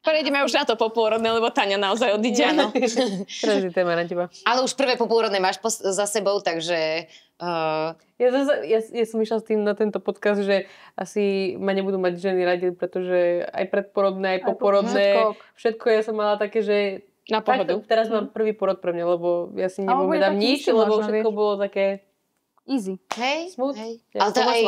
Prejdeme už na to popôrodné, lebo Táňa naozaj odíde. Áno. Teraz je téma na teba. Ale už prvé popôrodné máš za sebou, takže... Ja som išla s tým na tento podcast, že asi ma nebudú mať ženy radi, pretože aj predporodné, aj poporodné, všetko ja som mala také, že... Na pohodu. Teraz mám prvý porod pre mňa, lebo ja si nepovedám nič, lebo všetko bolo také... Easy. Hej, smooth. hej. Ale to aj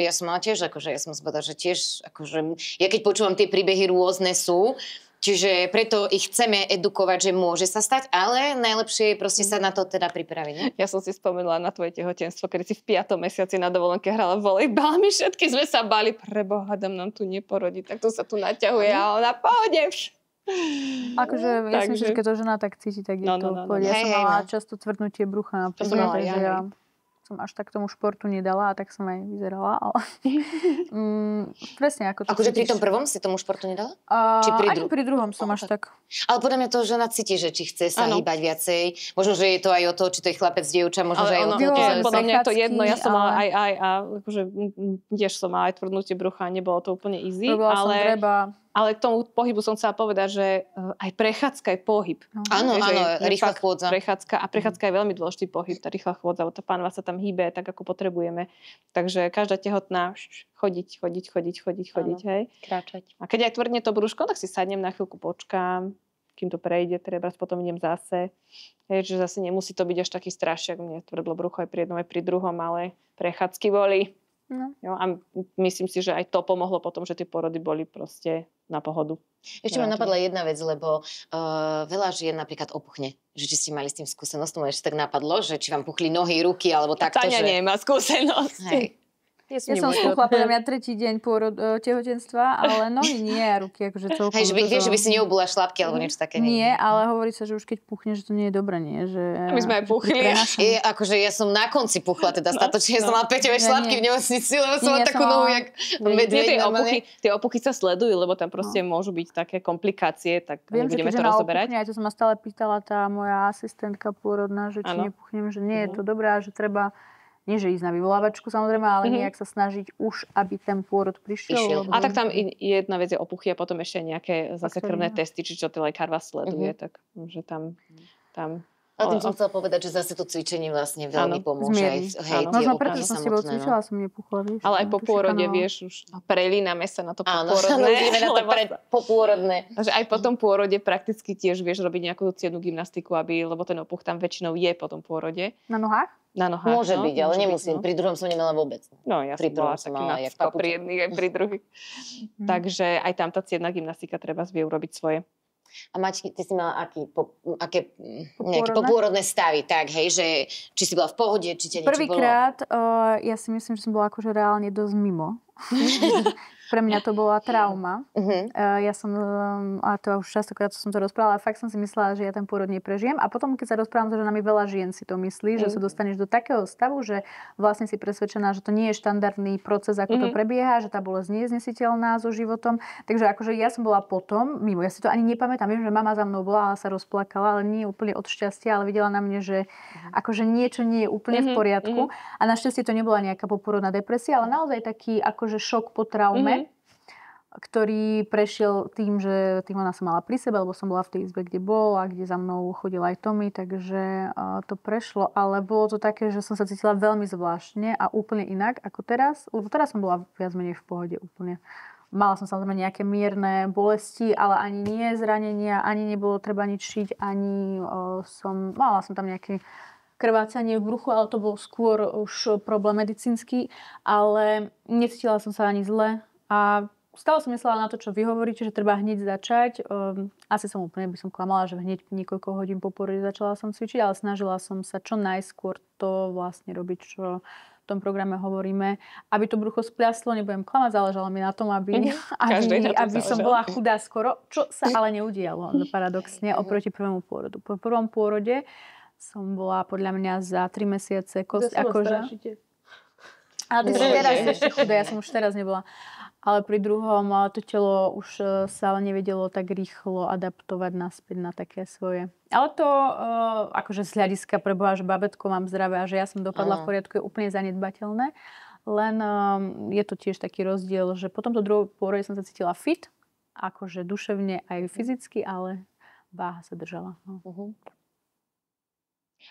ja som mala tiež, akože ja som si povedala, že tiež, akože, ja keď počúvam tie príbehy rôzne sú, čiže preto ich chceme edukovať, že môže sa stať, ale najlepšie je proste sa na to teda pripraviť. Ne? Ja som si spomenula na tvoje tehotenstvo, keď si v 5. mesiaci na dovolenke hrala volejbal. My všetky sme sa báli, preboha, dám nám tu neporodiť, tak to sa tu naťahuje a ona pohode. Akože ja si myslím, že keď to žena tak cíti, tak je to v pohode. Ja som mala často tvrdnutie brucha napríklad, takže ja som až tak tomu športu nedala a tak som aj vyzerala, ale presne ako to akože pri tom prvom si tomu športu nedala? Či pri druhom som až tak. Ale podľa mňa to žena cíti, že či chce sa hýbať viacej. Možno, že je to aj o to, či to je chlapec, dievča, možno, že aj o to. Podľa mňa je to jedno, ja som mala aj a akože tiež som mala aj tvrdnutie brucha, nebolo to úplne easy, ale k tomu pohybu som chcela povedať, že aj prechádzka je pohyb. Áno, rýchla chôdza. Prechádzka je veľmi dôležitý pohyb, tá rýchla chôdza, tá pánva sa tam hýbe tak, ako potrebujeme. Takže každá tehotná chodiť, hej. Kráčať. A keď aj tvrdne to brúško, tak si sadnem na chvíľku, počkám, kým to prejde, treba potom idem zase. Hej, že zase nemusí to byť až taký strašiak. Mne tvrdlo brucho aj pri jednom, aj pri druhom, ale prechádzky boli. No. Jo, a myslím si, že aj to pomohlo potom, že tie porody boli proste na pohodu. Ešte ma napadla jedna vec, lebo veľa žien napríklad opuchne. Že či ste mali s tým skúsenosť, to ešte tak napadlo, že či vám puchli nohy, ruky, alebo takto. Táňa nemá skúsenosť. Hej. Ja som spuchla podľa mňa 3. deň tehotenstva, ale nohy nie a ruky akože celkom. Hej, že by si neobula šlapky alebo niečo také. Nie, ale hovorí sa, že už keď puchne, že to nie je dobré, nie? Že, my sme aj puchli. Akože ja som na konci puchla teda statočne. Ja som mala peťové šlapky v nemocnici, lebo som mala takú nohu, jak medveď. Tie opuchy sa sledujú, lebo tam proste môžu byť také komplikácie, tak nebudeme to rozoberať. Viem, že to sa ma stále pýtala tá moja asistentka pôrodná, že či nepuchnem, že nie je to dobré a že treba nie, že ísť na vyvolávačku samozrejme, ale nejak sa snažiť už, aby ten pôrod prišiel. A tak tam jedna vec je opuchy a potom ešte nejaké zase krvné testy, či čo ten lekár vás sleduje, tak že tam... A tým som chcela povedať, že zase to cvičenie vlastne veľmi pomôže. Možno preto, že som s tebou cvičila, som nepuchla, vieš. Ale aj po pôrode, vieš, už prelíname sa na to popôrodné. Áno, na to popôrodné. Takže aj po tom pôrode prakticky tiež vieš robiť nejakú cievnu gymnastiku, lebo ten opuch tam väčšinou je po tom pôrode. Na nohách? Na nohách. Môže byť, ale nemusím. Pri druhom som nemala vôbec. No, ja som bola taký nadsko pri jedných aj pri druhých. Takže aj tam tá cievna gymnastika treba vie urobiť svoje. A Maťky, ty si mala aké nejaké popôrodné stavy, tak, hej, že či si bola v pohode, či ťa niečo bolo? Prvýkrát, ja si myslím, že som bola akože reálne dosť mimo. Pre mňa to bola trauma. Ja som, a to už častokrát som to rozprávala, ale fakt som si myslela, že ja ten pôrod neprežijem. A potom, keď sa rozprávam so ženami, veľa žien si to myslí, že sa dostaneš do takého stavu, že vlastne si presvedčená, že to nie je štandardný proces, ako to prebieha, že tá bolesť nie je znesiteľná so životom. Takže akože ja som bola potom mimo. Ja si to ani nepamätám. Viem, že mama za mnou bola a sa rozplakala, ale nie úplne od šťastia, ale videla na mne, že akože niečo nie je úplne v poriadku. A našťastie to nebola nejaká popôrodná depresia, ale naozaj taký akože šok po traume, ktorý prešiel tým, že ona sa mala pri sebe, lebo som bola v tej izbe, kde bol a kde za mnou chodil aj Tommy, takže to prešlo, ale bolo to také, že som sa cítila veľmi zvláštne a úplne inak ako teraz, lebo teraz som bola viac menej v pohode úplne. Mala som samozrejme nejaké mierne bolesti, ale ani nie zranenia, ani nebolo treba nič šiť, ani mala som tam nejaké krvácanie v bruchu, ale to bol skôr už problém medicínsky, ale necítila som sa ani zle a stále som myslela na to, čo vy hovoríte, že treba hneď začať. Asi som úplne by som klamala, že hneď niekoľko hodín po porode začala som cvičiť, ale snažila som sa čo najskôr to vlastne robiť, čo v tom programe hovoríme. Aby to brucho spľaslo, nebudem klamať, záležalo mi na tom, aby som bola chudá skoro, čo sa ale neudialo, paradoxne, oproti prvému pôrodu. Po prvom pôrode som bola podľa mňa za 3 mesiace kosť a koža. Ale ty si teraz ešte chudá, ja som už teraz nebola. Ale pri druhom to telo už sa nevedelo tak rýchlo adaptovať naspäť na také svoje. Ale to akože z hľadiska preboha, že babetko mám zdravé a že ja som dopadla v poriadku, je úplne zanedbateľné. Len je to tiež taký rozdiel, že po tomto druhom pôrode som sa cítila fit. akože duševne aj fyzicky, ale váha sa držala. No.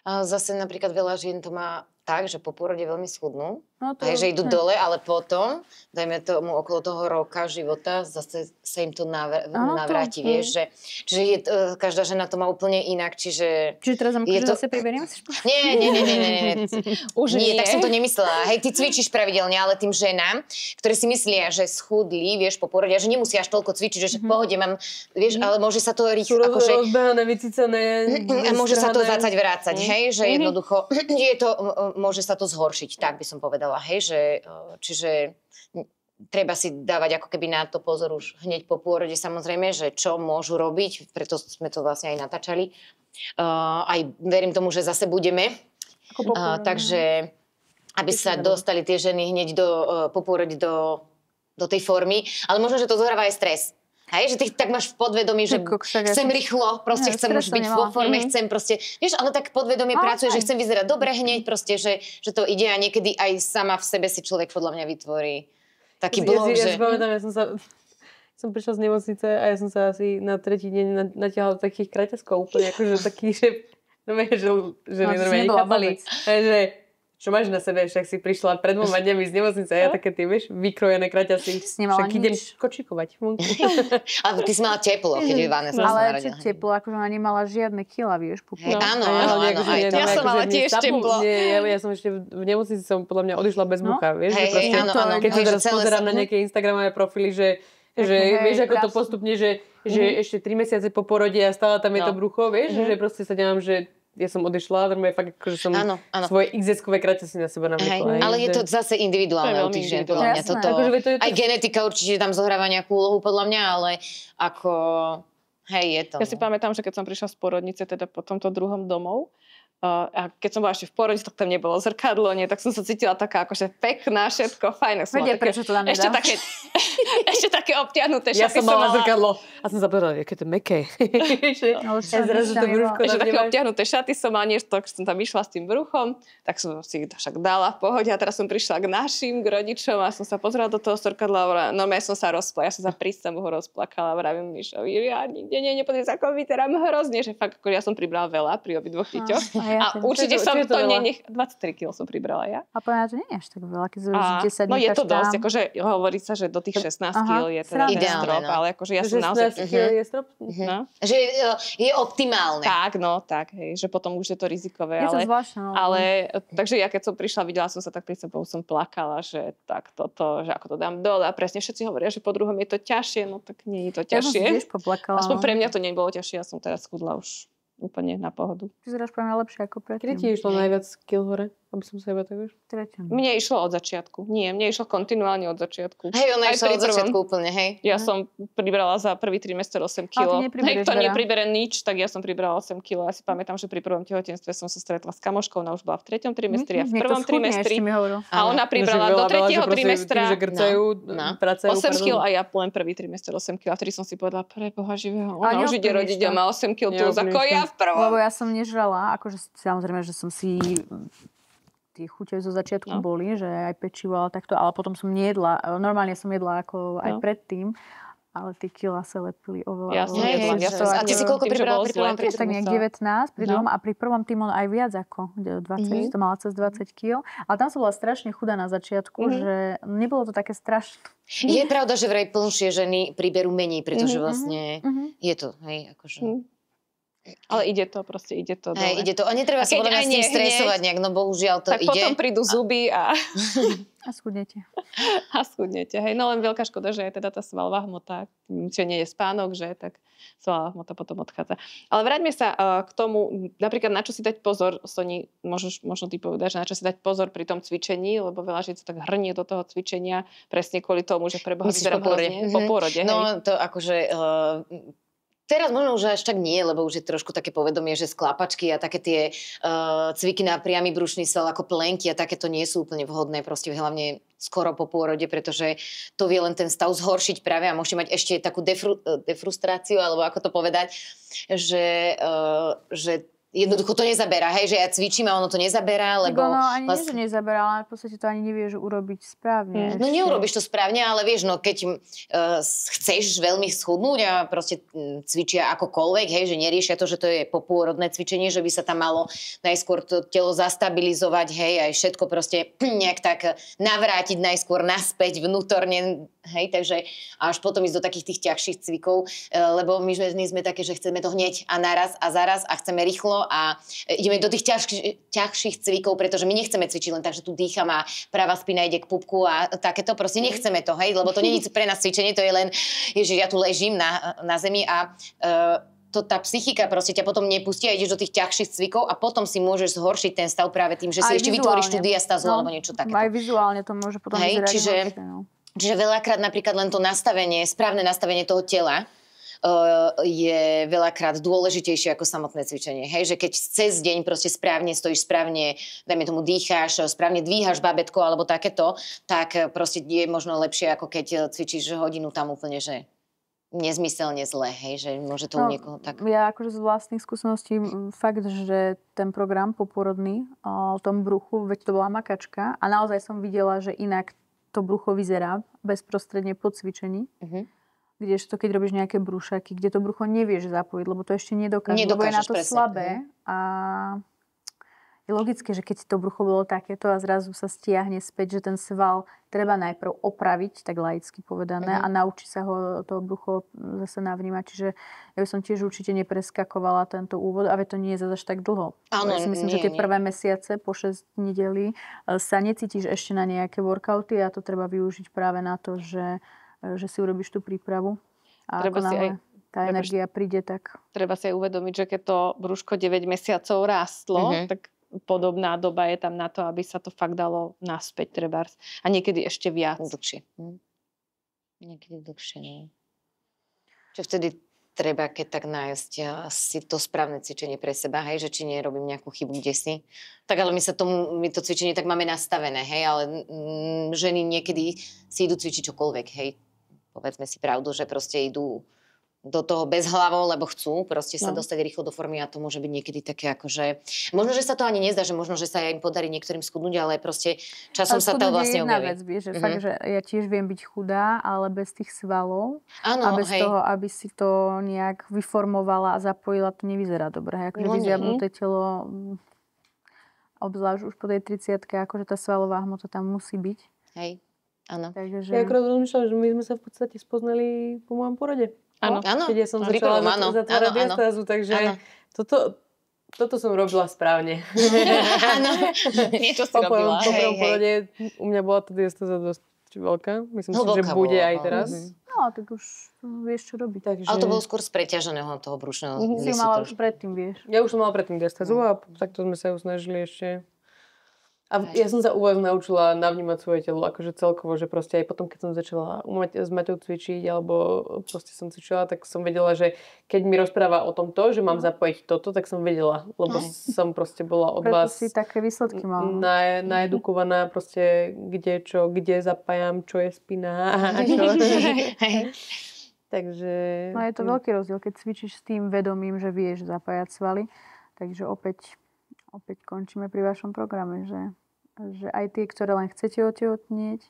A zase napríklad veľa žien to má tak, že po pôrode veľmi schudnú. No to, Že idú dole, ale potom, dajme tomu okolo toho roka života, zase sa im to navráti, vieš, že čiže každá žena to má úplne inak, čiže teraz zase priberiem? Nie. Už nie, tak som to nemyslela. Hej, ty cvičíš pravidelne, ale tým ženám, ktoré si myslia, že schudli, vieš, po porode, že nemusia až toľko cvičiť, že v pohode mám, vieš, ale môže sa to rýchlo, akože... rozbehané, vycicané, môže sa to vrácať, hej, že jednoducho, môže sa to zhoršiť, tak by som povedala, hej, že, čiže treba si dávať ako keby na to pozor už hneď po pôrode, samozrejme, že čo môžu robiť, preto sme to vlastne aj natáčali. Aj verím tomu, že zase budeme. Takže, aby sa dostali tie ženy hneď po pôrode do tej formy, ale možno, že to zohráva aj stres. Hej, že ty tak máš v podvedomí, že chcem rýchlo, proste chcem už byť vo forme, chcem proste, vieš, ale tak podvedomie pracuje, že chcem vyzerať dobre hneď, proste, že to ide a niekedy aj sama v sebe si človek podľa mňa vytvorí taký blok, že... Ja si pamätám, som prišla z nemocnice a ja som sa asi na tretí deň natiahla do takých kraťaskov úplne, akože taký, že normálne nechápali, že čo máš na sebe, však si prišla pred 2 dňami z nemocnice a ja také ty, vieš, vykrojené kraťasy. Však idem kočikovať. Ale ty si mala teplo, keď Vanessa sa narodila. Ale či teplo, akože ona nemala žiadne kila, vieš, Áno, aj to. Ja som mala tiež teplo. Ja som ešte v nemocnici som podľa mňa odišla bez mucha, vieš, že proste, keď sa teraz pozerám na nejaké instagramové profily, že vieš, ako to postupne, že ešte 3 mesiace po porode a stále tam je to brucho, vieš, že proste sa ďalám, že ja som odišla, normálne fakt akože som svoje XS-kové kraťasy na seba navlekla. Ale je to zase individuálne u tých žien, podľa mňa. Toto, aj genetika určite tam zohráva nejakú úlohu, podľa mňa, ale ako... Hej, je to. Ja si pamätám, že keď som prišla z porodnice, teda po tomto druhom domov, a keď som bola ešte v porode, tak tam nebolo zrkadlo, tak som sa cítila taká akože pekná, všetko, fajné. Vedia, prečo to tam nedá. Ešte také obtiahnuté šaty. Ja som mala zrkadlo a som sa povedala, aké to meké. Zrazu to brúško. Ešte také obtiahnuté šaty som mala, než to, keď som tam vyšla s tým bruchom, tak som si to však dala v pohode a teraz som prišla k rodičom a som sa pozrela do toho zrkadla a normálne som sa rozplakala. Ja som sa prísť Bohu rozplakala a vravím Mišovi, ja nikde nepodiem, ako vyterám hrozne, že fakt, ako ja som pribrala veľa pri obidvoch deťoch. A určite som to 23 kg som pribrala ja. A povedala, že nie je až tak veľa, keď už 10 dní. No je to dosť, akože hovorí sa, že do tých 16 kg je teda strop, ale akože ja som naozaj... 16 kg je strop? Že je optimálne. Tak, hej, že potom už je to rizikové. Je to zvláštne. Ale, takže ja keď som prišla, videla som sa tak pri sebou, som plakala, že tak toto, že ako to dám dole. A presne všetci hovoria, že po druhom je to ťažšie, no tak nie je to ťažšie. Ja som tiež poplakala. Aspoň pre mňa to nebolo ťažšie, ja som teraz schudla už úplne na pohodu. Vyzeráš pre mňa lepšie ako predtým. Kedy ti išlo najviac kil hore? Aby som sa iba tak vieš? Mne išlo od začiatku. Nie, mne išlo kontinuálne od začiatku. Hej, ona išla od začiatku úplne, hej. Ja som pribrala za prvý trimester 8 kg. Hej, kto nepribere nič, tak ja som pribrala 8 kg. Ja si pamätám, že pri prvom tehotenstve som sa stretla s kamoškou, ona už bola v 3. trimestri a v 1. trimestri. A ona pribrala do 3. trimestra 8 kg a ja len prvý trimester 8 kg. A vtedy som si povedala, pre Boha živého, ona už ide rodiť a má 8 kg plus ako ja v prvom. Lebo ja som nežrala, akože samozrejme, že som si tie chute zo začiatku boli, že aj pečivo, ale takto, ale potom som nejedla, normálne som jedla ako aj predtým, ale tie kilá sa lepili oveľa. A ty si koľko pribrala pri prvom? Tak nejak 19 pri druhom a pri prvom tým aj viac ako 20, to mala cez 20 kg. Ale tam som bola strašne chudá na začiatku, že nebolo to také strašné. Je pravda, že vraj plnšie ženy priberú menej, pretože vlastne je to, hej, akože... Ale ide to, proste ide to dole. Ide to. A netreba sa podľa mňa s tým stresovať nejak, no bohužiaľ to tak ide. Tak potom prídu zuby a... A schudnete. A schudnete, hej. No len veľká škoda, že je teda tá svalová hmota, čo nie je spánok, že tak svalová hmota potom odchádza. Ale vráťme sa k tomu, napríklad na čo si dať pozor, Soni, možno ty povedať, že na čo si dať pozor pri tom cvičení, lebo veľa žien sa tak hrnie do toho cvičenia presne kvôli tomu, že preboha vyzerá hrozne po pôrode. No to akože... Teraz možno už až tak nie, lebo už je trošku také povedomie, že sklápačky a také tie cviky na priamy brušný sval ako plenky a takéto nie sú úplne vhodné, proste hlavne skoro po pôrode, pretože to vie len ten stav zhoršiť práve a môžete mať ešte takú defrustráciu, alebo ako to povedať, že jednoducho to nezaberá, hej, že ja cvičím a ono to nezaberá, lebo... No ani nie, že nezaberá, ale v podstate to ani nevieš urobiť správne. No neurobiš to správne, ale vieš, no keď chceš veľmi schudnúť a proste cvičia akokoľvek, hej, že neriešia to, že to je popôrodné cvičenie, že by sa tam malo najskôr to telo zastabilizovať, hej, aj všetko proste nejak tak navrátiť najskôr naspäť vnútorne, hej, takže až potom ísť do takých tých ťažších cvikov, lebo my sme také, že chceme to hneď a naraz a zaraz a chceme rýchlo a ideme do tých ťažších cvikov, pretože my nechceme cvičiť len tak, že tu dýcham a pravá spina ide k pupku a takéto, proste nechceme to, hej, lebo to nie je pre nás cvičenie, to je len, že ja tu ležím na zemi a tá psychika proste ťa potom nepustí a ideš do tých ťažších cvikov a potom si môžeš zhoršiť ten stav práve tým, že si ešte vytvoríš tú diastázu alebo niečo takéto. Aj vizuálne to môže potom vyzerať. Čiže veľakrát napríklad len to nastavenie, správne nastavenie toho tela je veľakrát dôležitejšie ako samotné cvičenie. Hej, že keď cez deň proste správne stojíš, správne, dajme tomu, dýcháš, správne dvíhaš bábätko alebo takéto, tak proste je možno lepšie, ako keď cvičíš hodinu tam úplne, že nezmyselne zle, hej, že môže to u niekoho tak... Ja akože z vlastných skúseností fakt, že ten program poporodný o tom bruchu, veď to bola makačka a naozaj som videla, že inak to brucho vyzerá bezprostredne po cvičení. Kdežto keď robíš nejaké brúšaky, kde to brucho nevieš zapojiť, lebo to ešte nedokážeš, lebo je na to slabé. A je logické, že keď to brucho bolo takéto a zrazu sa stiahne späť, že ten sval treba najprv opraviť, tak laicky povedané, a naučiť sa ho to brucho zase navnímať. Čiže ja by som tiež určite nepreskakovala tento úvod, ale to nie je zase až tak dlho. Áno, ja si myslím, že tie prvé mesiace po 6 nedelí sa necítiš ešte na nejaké workouty a to treba využiť práve na to, že si urobíš tú prípravu a ako náhle tá energia príde, tak... Treba si aj uvedomiť, že keď to brúško 9 mesiacov rástlo, tak podobná doba je tam na to, aby sa to fakt dalo naspäť trebárs. A niekedy ešte viac. Dlhšie. Niekedy dlhšie, no. Čo vtedy treba, keď tak nájsť si to správne cvičenie pre seba, hej, že či nerobím nejakú chybu kdesi. Tak ale my to cvičenie tak máme nastavené, hej, ale ženy niekedy si idú cvičiť čokoľvek, hej. Povedzme si pravdu, že proste idú do toho bez hlavou, lebo chcú proste sa dostať rýchlo do formy a to môže byť niekedy také akože... Možno, že sa to ani nezdá, že možno, že sa im podarí niektorým schudnúť, ale proste časom sa to vlastne objaví. Ale vec, vieš, že fakt, že ja tiež viem byť chudá, ale bez tých svalov a bez toho, aby si to nejak vyformovala a zapojila, to nevyzerá dobre. Akože vyziabnuté telo, obzvlášť už po tej 30-ke, akože tá svalová hmota tam musí byť. Hej, áno. Takže... Ja akorát rozmýšľam, že my sme sa v podstate spoznali po mojom porode. Áno. Keď ja som začala zatvárať diastázu, takže toto som robila správne. Áno, niečo si robila. Po prvom porode u mňa bola tá diastáza dosť veľká. Myslím si, že bude aj teraz. No, tak už vieš, čo robiť. Takže... Ale to bolo skôr z preťaženého toho brušného. Si mala už predtým, vieš. Ja už som mala predtým diastázu a takto sme sa ju snažili ešte... A ja som sa u vás naučila navnímať svoje telo, akože celkovo, že proste aj potom, keď som začala s Maťou cvičiť, alebo proste som cvičila, tak som vedela, že keď mi rozpráva o tomto, že mám zapojiť toto, tak som vedela, lebo som proste bola od vás si také výsledky mala. naedukovaná proste, kde zapájam, čo je spina a čo. Takže... No je to veľký rozdiel, keď cvičíš s tým vedomím, že vieš zapájať svaly. Takže opäť končíme pri vašom programe, že aj tie, ktoré len chcete otehotnieť,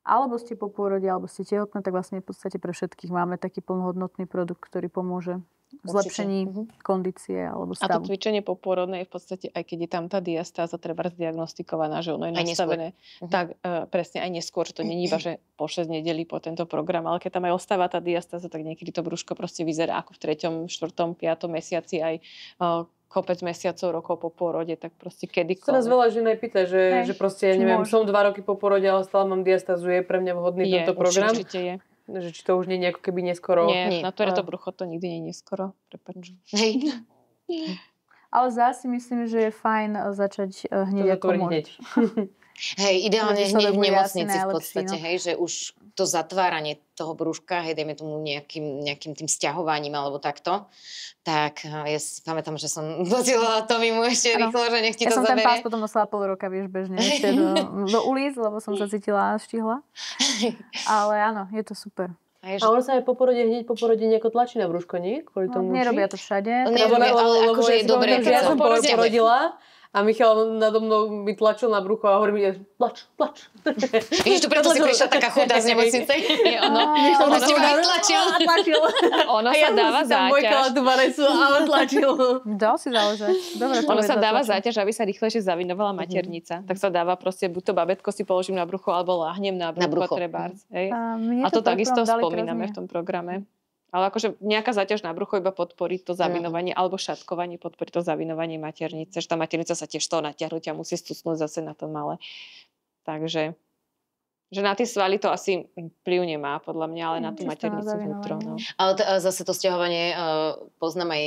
alebo ste po pôrode, alebo ste tehotné, tak vlastne v podstate pre všetkých máme taký plnohodnotný produkt, ktorý pomôže v zlepšení kondície alebo stavu. A to cvičenie popôrodné je v podstate, aj keď je tam tá diastáza treba zdiagnostikovaná, že ono je nastavené tak presne aj neskôr, že to není iba, že po 6 nedelí po tento program, ale keď tam aj ostáva tá diastáza, tak niekedy to brúško proste vyzerá ako v 3., 4., 5. mesiaci aj kopec mesiacov, rokov po pôrode, tak proste kedykoľvek. Sa nás veľa žien aj pýta, že proste, neviem, som 2 roky po porode, ale stále mám diastázu, je pre mňa vhodný tento program? Určite je. Že či to už nie je ako keby neskoro? Nie. Na to brucho to nikdy nie je neskoro. Prepáč. Hej. Ale zase myslím, že je fajn začať hneď ako môžeš. Hej, ideálne hneď v nemocnici v podstate, hej, že už to zatváranie toho brúška, hej, dajme tomu nejakým tým sťahovaním alebo takto, tak ja si pamätám, že som dotila Tomimu ešte rýchlo, že nech ti to zabere. Ja som ten pás potom nosila pol roka, vieš, bežne ešte do ulic, lebo som sa cítila štihla. Ale áno, je to super. A ono sa aj hneď po porode nejako tlačí na brúško, nie? Kvôli tomu nerobia to všade. Ale akože je dobré, keď ja som porodila a Michal nado mnou mi tlačil na brucho a hovorí mi, tlač. Vidíš, tu preto si prišla taká chudá z nemocnice. Ono si ma tlačil. Ono sa dáva záťaž. Mojkala tú Vanesu a on tlačil. Dal si záležať. Dobre, ono sa dáva záťaž, aby sa rýchlejšie zavinovala maternica. Tak sa dáva proste, buď to babetko si položím na brucho, alebo láhnem na brucho trebárs. A to takisto spomíname v tom programe. Ale akože nejaká záťaž na brucho iba podporí to zavinovanie, alebo šatkovanie podporí to zavinovanie maternice. Že tá maternica sa tiež toho natiahnutia musí stucnúť zase na to malé. Takže že na tie svaly to asi vplyv nemá, podľa mňa, ale na tú maternicu vnútro. No. Ale zase to sťahovanie, poznám aj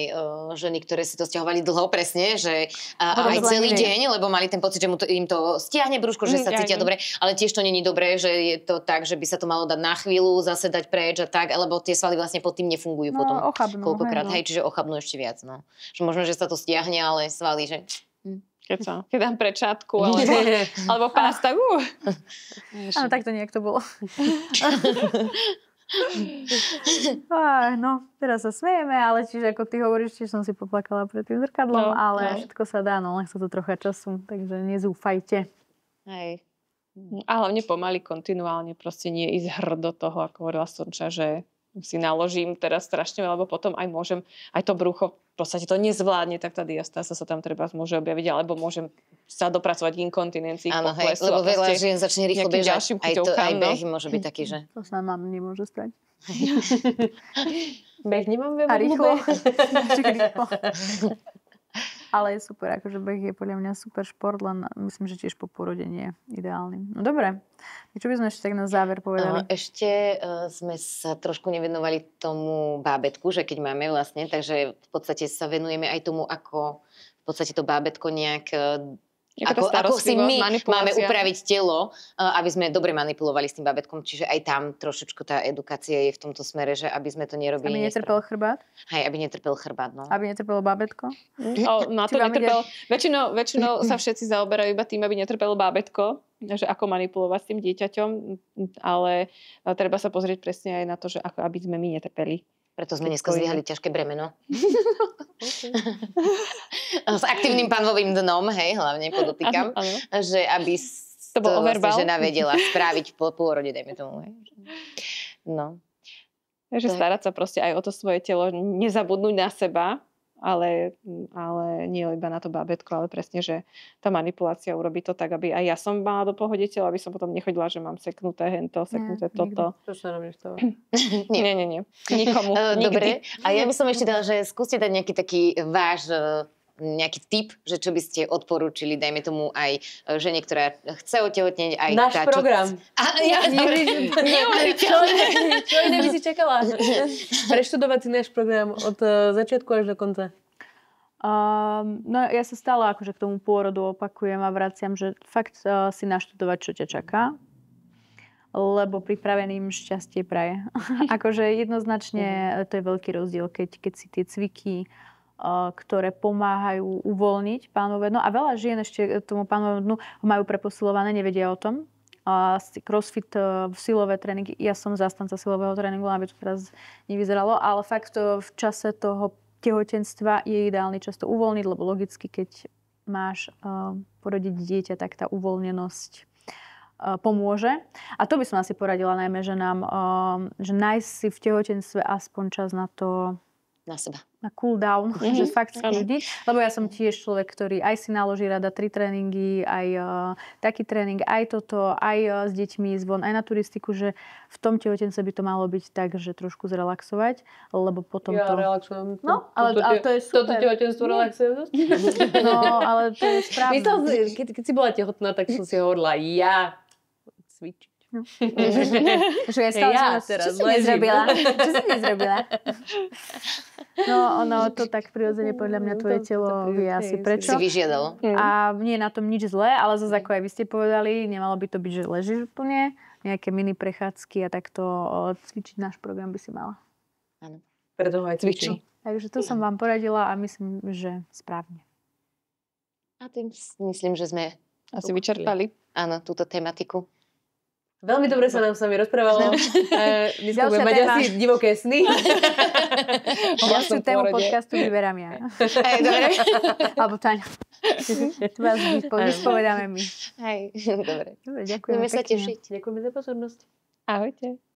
ženy, ktoré si to sťahovali dlho presne, že aj celý deň, lebo mali ten pocit, že im to stiahne brúško, že sa cítia dobre, ale tiež to není dobré, že je to tak, že by sa to malo dať na chvíľu, zase dať preč a tak, lebo tie svaly vlastne pod tým nefungujú potom. Ochabnú, koľkokrát, čiže ochabnú ešte viac. No. Že možno, že sa to stiahne, ale svaly, že... Keď dám prečátku, alebo pás, tak Áno, tak to nejak to bolo. No, teraz sa smejeme, ale čiže ako ty hovoríš, tiež som si poplakala pred tým zrkadlom, ale všetko sa dá, no len sa to trocha času, takže nezúfajte. Hej. A hlavne pomaly, kontinuálne, proste nie ísť hrdo toho, ako hovorila Sonča, že si naložím teraz strašne veľa, lebo potom aj môžem, aj to brucho, v podstate to nezvládne, tak tá diastáza sa tam treba môže objaviť, alebo môžem sa dopracovať k inkontinencii, áno, hej, lebo veľa žien začne rýchlo bežať, aj beh môže byť taký, že... To sa nám nemôže stať. Beh nemám a rýchlo. Ale je super, akože beh je podľa mňa super šport, len myslím, že tiež po porode nie je ideálny. No dobre, čo by sme ešte tak na záver povedali? Ešte sme sa trošku nevenovali tomu bábätku, že keď máme vlastne, takže v podstate sa venujeme aj tomu, ako v podstate to bábätko nejak... Ako si my máme upraviť telo, aby sme dobre manipulovali s tým bábätkom. Čiže aj tam trošičku tá edukácia je v tomto smere, že aby sme to nerobili. Aby netrpel chrbát? Hej, aby netrpel chrbát, no. Aby netrpelo bábätko? Na to netrpel. Väčšinou sa všetci zaoberajú iba tým, aby netrpelo bábätko, že ako manipulovať s tým dieťaťom, ale treba sa pozrieť presne aj na to, že ako aby sme my netrpeli. Preto sme dneska zdvíhali ťažké bremeno. S aktívnym panvovým dnom, hej, hlavne podotýkam. Že aby to vlastne žena vedela spraviť po pôrode, dajme tomu. Hej. No. Takže starať sa proste aj o to svoje telo, nezabudnúť na seba, ale nie iba na to bábätko, ale presne, že tá manipulácia urobí to tak, aby aj ja som mala do pohode telo, aby som potom nechodila, že mám seknuté hento, seknuté toto. To sa robíš to. Nie. Nikomu. Dobre. A ja by som ešte dala, že skúste dať nejaký taký váš nejaký tip, že čo by ste odporúčili, dajme tomu aj žene, ktorá chce otehotneť, aj náš tá, program. Čo iné by si čakala? Preštudovať si náš program od začiatku až do konca. No ja sa stále akože k tomu pôrodu opakujem a vraciam, že fakt si naštudovať, čo ťa čaká, lebo pripraveným šťastie praje. Akože jednoznačne to je veľký rozdiel, keď si tie cviky, ktoré pomáhajú uvoľniť pánové dno. A veľa žien ešte tomu pánovému dnu majú preposilované, nevedia o tom. Crossfit, silové tréningy, ja som zastanca silového tréningu, aby to teraz nevyzeralo, ale fakt v čase toho tehotenstva je ideálne často uvoľniť, lebo logicky, keď máš porodiť dieťa, tak tá uvoľnenosť pomôže. A to by som asi poradila najmä ženám, že nájsť si v tehotenstve aspoň čas na to, na seba. Na cool down, že fakt skúdiť. Lebo ja som tiež človek, ktorý aj si naloží rada 3 tréningy, aj taký tréning, aj toto, aj s deťmi zvon, aj na turistiku, že v tom tehotenstve by to malo byť tak, že trošku zrelaxovať, lebo potom ja relaxujem. No, ale to je super. Toto tehotenstvo relaxujem. No, ale to je správne. Keď si bola tehotná, tak som si hovorila, ja cvičiť. No. Že ja teraz čo si nezrobila? No, ono to tak prirodzene podľa mňa tvoje telo vie asi prečo. Si vyžiadalo. A nie je na tom nič zlé, ale zase ako aj vy ste povedali, nemalo by to byť, že ležíš úplne, nejaké mini prechádzky a takto cvičiť náš program by si mala. Áno. Preto ho aj cvičí. Takže to som vám poradila a myslím, že správne. A tým myslím, že sme asi vyčerpali. Áno, túto tematiku. Veľmi dobre sa nám s vami rozprávalo. Dneska budeme mať asi divoké sny. Ďalšiu tému podcastu vyberám ja. Dobre. Alebo Táňa. Tu vás vyspovedáme my. Dobre. Dobre, ďakujeme Budeme sa tešiť. Ďakujeme za pozornosť. Ahojte.